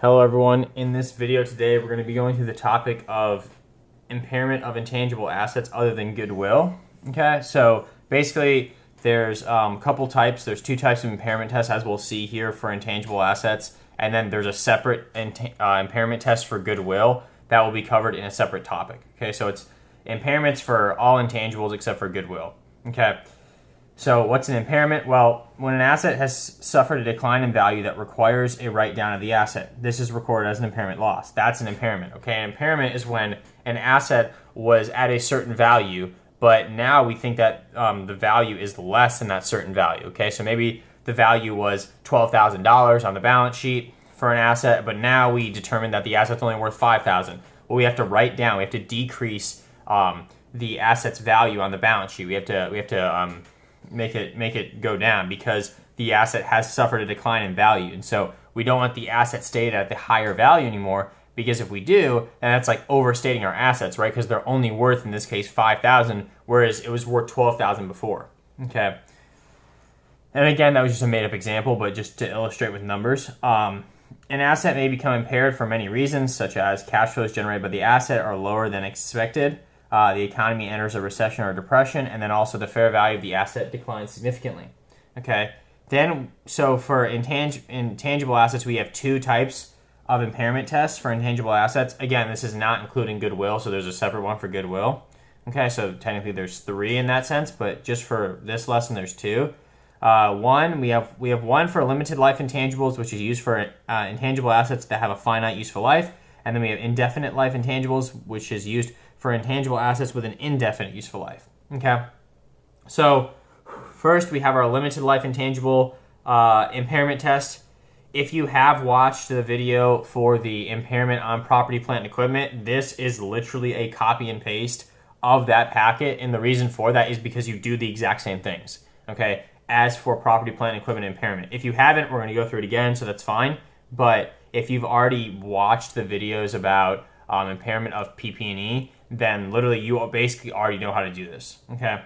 Hello everyone, in this video today we're going to be going through the topic of impairment of intangible assets other than goodwill. Okay, so basically there's a couple types. There's two types of impairment tests, as we'll see here, for intangible assets, and then there's a separate impairment test for goodwill that will be covered in a separate topic. Okay, so it's impairments for all intangibles except for goodwill. Okay. So what's an impairment? Well, when an asset has suffered a decline in value that requires a write-down of the asset, this is recorded as an impairment loss. That's an impairment, okay? An impairment is when an asset was at a certain value, but now we think that the value is less than that certain value, okay? So maybe the value was $12,000 on the balance sheet for an asset, but now we determine that the asset's only worth $5,000. Well, we have to write down, we have to decrease the asset's value on the balance sheet. We have to make it go down because the asset has suffered a decline in value, and so we don't want the asset stated at the higher value anymore, because if we do, then that's like overstating our assets, right? Because they're only worth, in this case, $5,000, whereas it was worth $12,000 before. Okay, and again, that was just a made-up example, but just to illustrate with numbers. An asset may become impaired for many reasons, such as cash flows generated by the asset are lower than expected. The economy enters a recession or depression, and then also the fair value of the asset declines significantly. Okay, then so for intangible assets, we have two types of impairment tests for intangible assets. Again, this is not including goodwill, so there's a separate one for goodwill. Okay, so technically there's three in that sense, but just for this lesson, there's two. We have one for limited life intangibles, which is used for intangible assets that have a finite useful life, and then we have indefinite life intangibles, which is used for intangible assets with an indefinite useful life. Okay, so first we have our limited life intangible impairment test. If you have watched the video for the impairment on property, plant, and equipment, this is literally a copy and paste of that packet, and the reason for that is because you do the exact same things, okay, as for property, plant, and equipment impairment. If you haven't, we're going to go through it again, so that's fine, but if you've already watched the videos about impairment of PP&E, then literally you basically already know how to do this, okay?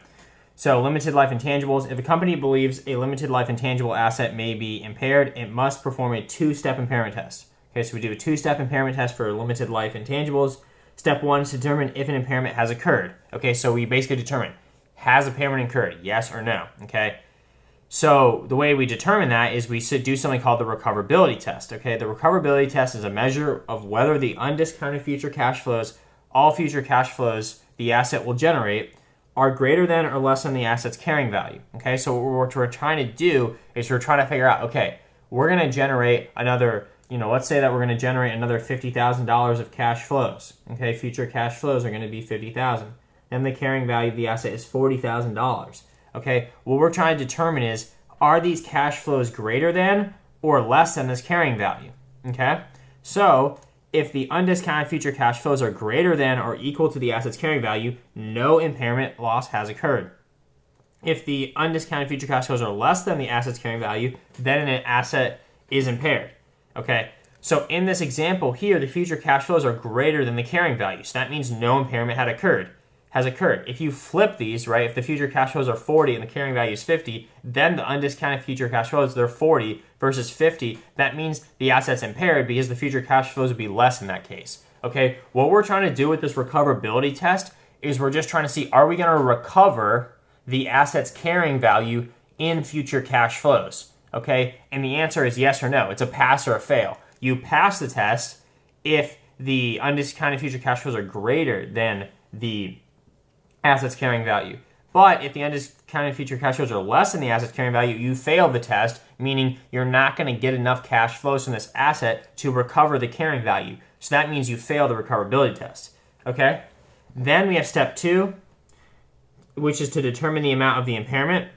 So limited life intangibles. If a company believes a limited life intangible asset may be impaired, it must perform a two-step impairment test. Okay, so we do a two-step impairment test for limited life intangibles. Step one is to determine if an impairment has occurred. Okay, so we basically determine, has impairment occurred, yes or no, okay? So the way we determine that is we do something called the recoverability test. Okay, the recoverability test is a measure of whether the undiscounted future cash flows, all future cash flows the asset will generate, are greater than or less than the asset's carrying value. Okay, so what we're trying to do is we're trying to figure out, okay, we're going to generate another, let's say that we're going to generate another $50,000 of cash flows. Okay, future cash flows are going to be $50,000. Then the carrying value of the asset is $40,000. Okay, what we're trying to determine is, are these cash flows greater than or less than this carrying value? Okay, so if the undiscounted future cash flows are greater than or equal to the asset's carrying value, no impairment loss has occurred. If the undiscounted future cash flows are less than the asset's carrying value, then an asset is impaired. Okay, so in this example here, the future cash flows are greater than the carrying value, so that means no impairment has occurred. If you flip these, right, if the future cash flows are 40 and the carrying value is 50, then the undiscounted future cash flows, they're 40 versus 50. That means the asset's impaired because the future cash flows would be less in that case. Okay, what we're trying to do with this recoverability test is we're just trying to see, are we going to recover the asset's carrying value in future cash flows? Okay, and the answer is yes or no. It's a pass or a fail. You pass the test if the undiscounted future cash flows are greater than the asset's carrying value. But if the undiscounted future cash flows are less than the asset's carrying value, you fail the test, meaning you're not going to get enough cash flows from this asset to recover the carrying value. So that means you fail the recoverability test. Okay? Then we have step two, which is to determine the amount of the impairment.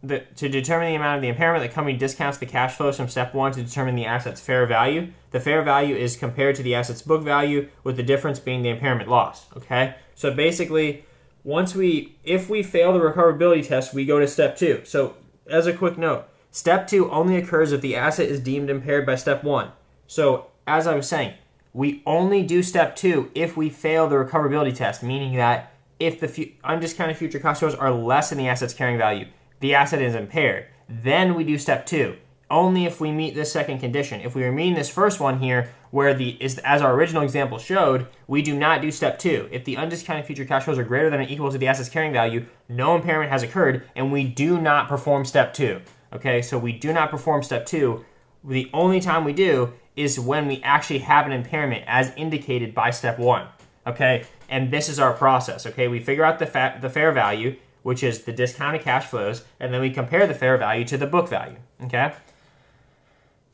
To determine the amount of the impairment, the company discounts the cash flows from step one to determine the asset's fair value. The fair value is compared to the asset's book value, with the difference being the impairment loss. Okay? So basically, if we fail the recoverability test, we go to step two. So as a quick note, step two only occurs if the asset is deemed impaired by step one. So as I was saying, we only do step two if we fail the recoverability test, meaning that if the undiscounted future cash flows are less than the asset's carrying value, the asset is impaired. Then we do step two. only if we meet this second condition. If we are meeting this first one here, where as our original example showed, we do not do step 2. If the undiscounted future cash flows are greater than or equal to the asset's carrying value, no impairment has occurred, and we do not perform step 2. Okay, so we do not perform step 2. The only time we do is when we actually have an impairment as indicated by step 1. Okay, and this is our process. Okay, we figure out the fair value, which is the discounted cash flows, and then we compare the fair value to the book value. Okay,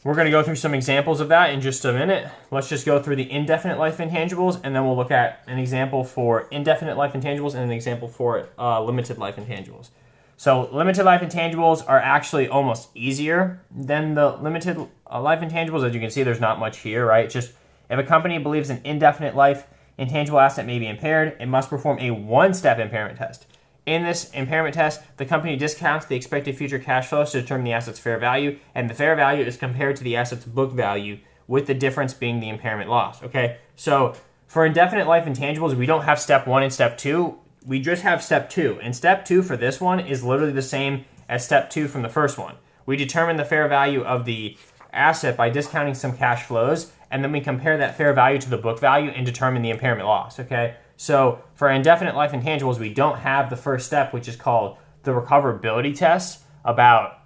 we're going to go through some examples of that in just a minute. Let's just go through the indefinite life intangibles, and then we'll look at an example for indefinite life intangibles and an example for limited life intangibles. So limited life intangibles are actually almost easier than the limited life intangibles. As you can see, there's not much here, right? Just if a company believes an indefinite life intangible asset may be impaired, it must perform a one-step impairment test. In this impairment test, the company discounts the expected future cash flows to determine the asset's fair value, and the fair value is compared to the asset's book value, with the difference being the impairment loss. Okay, so for indefinite life intangibles, we don't have step 1 and step 2. We just have step 2, and step 2 for this one is literally the same as step 2 from the first one. We determine the fair value of the asset by discounting some cash flows, and then we compare that fair value to the book value and determine the impairment loss. Okay, so for indefinite life intangibles, we don't have the first step, which is called the recoverability test, about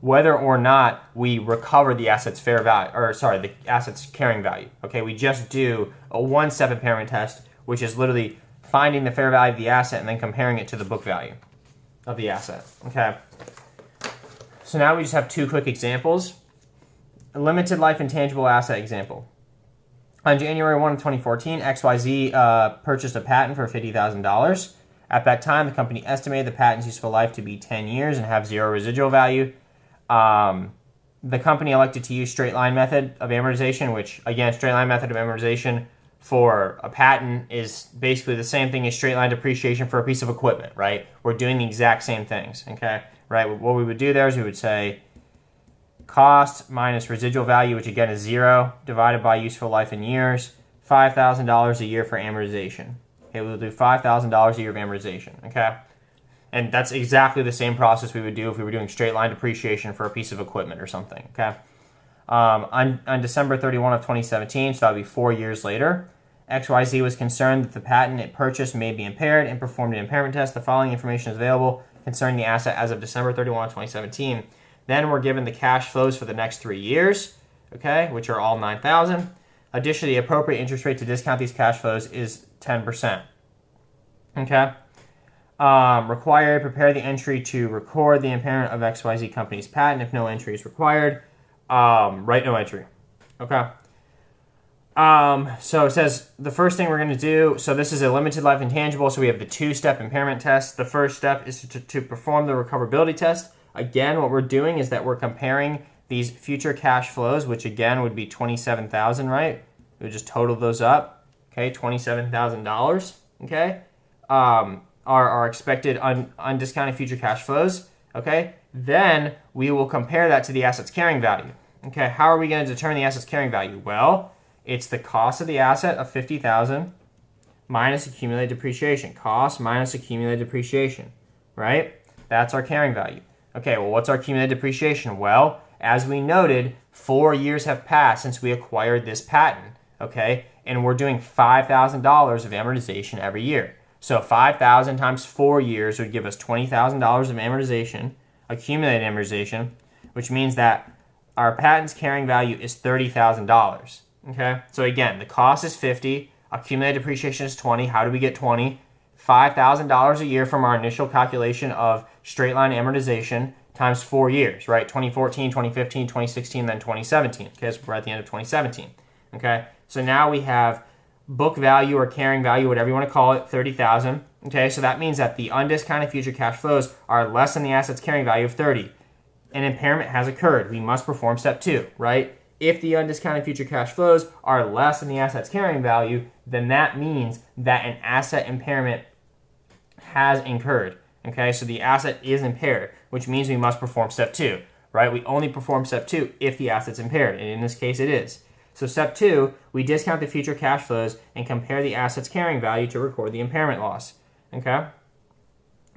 whether or not we recover the asset's fair value, the asset's carrying value. Okay, we just do a one-step impairment test, which is literally finding the fair value of the asset and then comparing it to the book value of the asset. Okay, so now we just have 2 quick examples. A limited life intangible asset example. On January 1 of 2014, XYZ purchased a patent for $50,000. At that time, the company estimated the patent's useful life to be 10 years and have 0 residual value. The company elected to use straight line method of amortization, which, again, straight line method of amortization for a patent is basically the same thing as straight line depreciation for a piece of equipment, right? We're doing the exact same things, okay? Right, what we would do there is we would say cost minus residual value, which again is 0, divided by useful life in years, $5,000 a year for amortization. Okay, we'll do $5,000 a year of amortization, okay? And that's exactly the same process we would do if we were doing straight line depreciation for a piece of equipment or something, okay? On December 31 of 2017, so that would be 4 years later, XYZ was concerned that the patent it purchased may be impaired and performed an impairment test. The following information is available concerning the asset as of December 31 of 2017. Then we're given the cash flows for the next 3 years, okay, which are all $9,000. Additionally, the appropriate interest rate to discount these cash flows is 10%. Okay. Required, prepare the entry to record the impairment of XYZ company's patent. If no entry is required, write no entry. Okay. So it says the first thing we're going to do, so this is a limited life intangible, so we have the 2-step impairment test. The first step is to perform the recoverability test. Again, what we're doing is that we're comparing these future cash flows, which again would be $27,000, right? We would just total those up, okay, $27,000, okay? Our expected undiscounted future cash flows, okay? Then we will compare that to the asset's carrying value, okay? How are we going to determine the asset's carrying value? Well, it's the cost of the asset of $50,000 minus accumulated depreciation. Cost minus accumulated depreciation, right? That's our carrying value. Okay, well, what's our accumulated depreciation? Well, as we noted, 4 years have passed since we acquired this patent, okay? And we're doing $5,000 of amortization every year. So 5,000 times 4 years would give us $20,000 of amortization, accumulated amortization, which means that our patent's carrying value is $30,000, okay? So again, the cost is 50, accumulated depreciation is 20. How do we get 20? $5,000 a year from our initial calculation of straight line amortization times 4 years, right? 2014, 2015, 2016, then 2017, okay? So we're at the end of 2017, okay? So now we have book value or carrying value, whatever you want to call it, $30,000, okay? So that means that the undiscounted future cash flows are less than the asset's carrying value of 30. An impairment has occurred. We must perform step 2, right? If the undiscounted future cash flows are less than the asset's carrying value, then that means that an asset impairment has incurred, okay? So the asset is impaired, which means we must perform step 2, right? We only perform step 2 if the asset's impaired, and in this case it is. So step 2, we discount the future cash flows and compare the asset's carrying value to record the impairment loss, okay?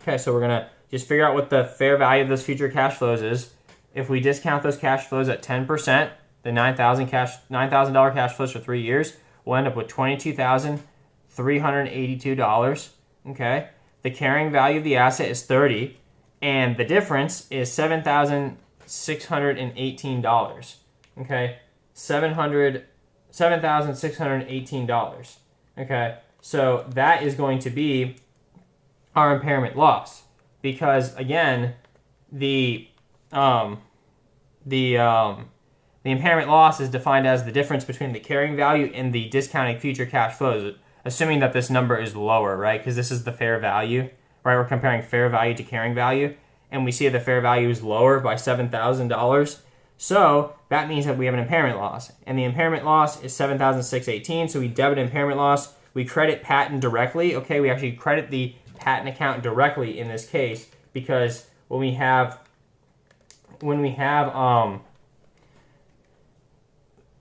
Okay, so we're going to just figure out what the fair value of those future cash flows is. If we discount those cash flows at 10%, the $9,000 cash flows for 3 years, we'll end up with $22,382. Okay, the carrying value of the asset is $30, and the difference is $7,618. Okay, $7,618. Okay, so that is going to be our impairment loss, because again, the impairment loss is defined as the difference between the carrying value and the discounted future cash flows, assuming that this number is lower, right? Because this is the fair value, right? We're comparing fair value to carrying value, and we see the fair value is lower by $7,000. So that means that we have an impairment loss, and the impairment loss is $7,618. So we debit impairment loss. We credit patent directly. Okay, we actually credit the patent account directly in this case, because when we have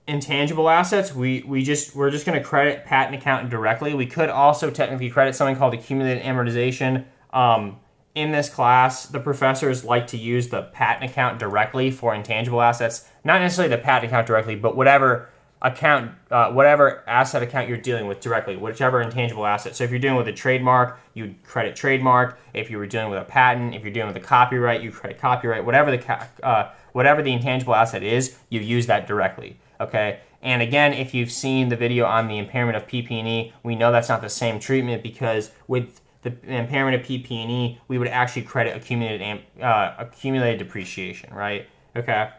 intangible assets, we're just going to credit patent account directly. We could also technically credit something called accumulated amortization. In this class, the professors like to use the patent account directly for intangible assets. Not necessarily the patent account directly, but whatever asset account you're dealing with directly, whichever intangible asset. So if you're dealing with a trademark, you credit trademark. If you were dealing with a patent, if you're dealing with a copyright, you credit copyright. Whatever the intangible asset is, you use that directly. Okay. And again, if you've seen the video on the impairment of PP&E, we know that's not the same treatment, because with the impairment of PP&E, we would actually credit accumulated depreciation, right? Okay.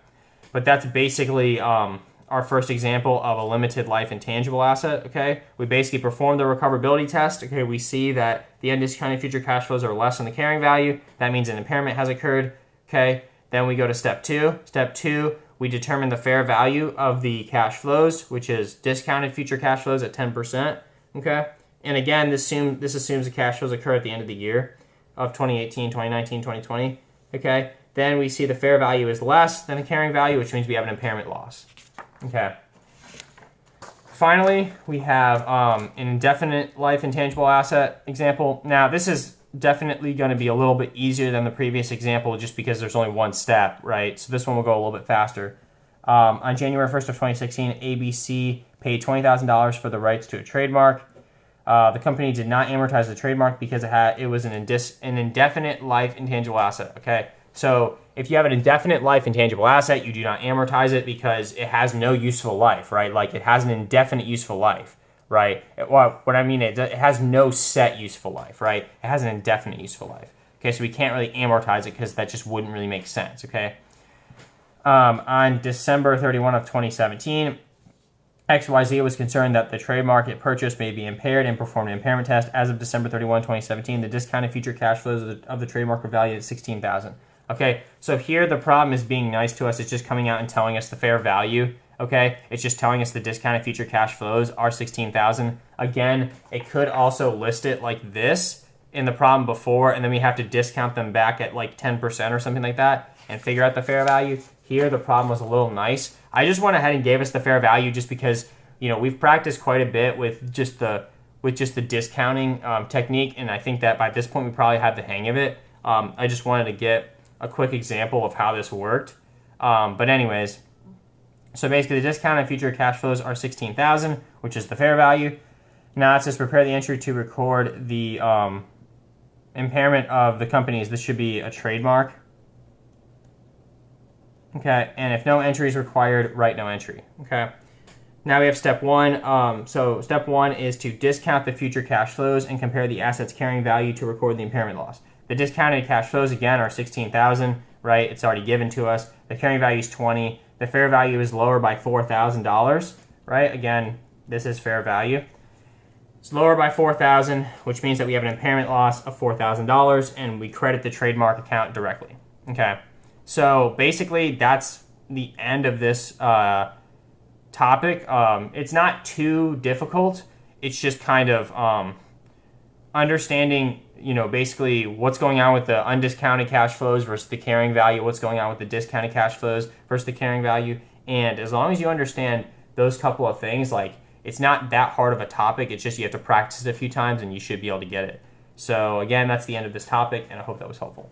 But that's basically our first example of a limited life intangible asset. Okay, we basically perform the recoverability test. Okay, we see that the undiscounted future cash flows are less than the carrying value. That means an impairment has occurred. Okay, then we go to step two. Step two, we determine the fair value of the cash flows, which is discounted future cash flows at 10%. Okay, and again, this assumes the cash flows occur at the end of the year of 2018, 2019, 2020. Okay, then we see the fair value is less than the carrying value, which means we have an impairment loss. Okay. Finally, we have an indefinite life intangible asset example. Now, this is definitely going to be a little bit easier than the previous example, just because there's only one step, right? So this one will go a little bit faster. On January 1st of 2016, ABC paid $20,000 for the rights to a trademark. The company did not amortize the trademark because it was an indefinite life intangible asset. Okay, so if you have an indefinite life intangible asset, you do not amortize it because it has no useful life, right? Like, it has an indefinite useful life, right? Well, what I mean is it has no set useful life, right? It has an indefinite useful life. Okay, so we can't really amortize it because that just wouldn't really make sense. Okay. On December 31 of 2017, XYZ was concerned that the trademark it purchased may be impaired and performed an impairment test. As of December 31, 2017, the discounted future cash flows of the trademark were valued at $16,000. Okay, so here the problem is being nice to us. It's just coming out and telling us the fair value. Okay, it's just telling us the discounted future cash flows are $16,000. Again, it could also list it like this in the problem before, and then we have to discount them back at like 10% or something like that and figure out the fair value. Here, the problem was a little nice. I just went ahead and gave us the fair value just because, you know, we've practiced quite a bit with just the discounting technique, and I think that by this point we probably have the hang of it. I just wanted to get a quick example of how this worked. But anyways, so basically the discounted future cash flows are $16,000, which is the fair value. Now it says prepare the entry to record the impairment of the companies. This should be a trademark. Okay, and if no entry is required, write no entry. Okay. Now we have step one. So step one is to discount the future cash flows and compare the asset's carrying value to record the impairment loss. The discounted cash flows, again, are $16,000, right? It's already given to us. The carrying value is $20,000. The fair value is lower by $4,000, right? Again, this is fair value. It's lower by $4,000, which means that we have an impairment loss of $4,000, and we credit the trademark account directly. Okay, so basically that's the end of this topic. It's not too difficult. It's just kind of understanding, you know, basically what's going on with the undiscounted cash flows versus the carrying value, what's going on with the discounted cash flows versus the carrying value. And as long as you understand those couple of things, like, it's not that hard of a topic. It's just you have to practice it a few times and you should be able to get it. So again, that's the end of this topic, and I hope that was helpful.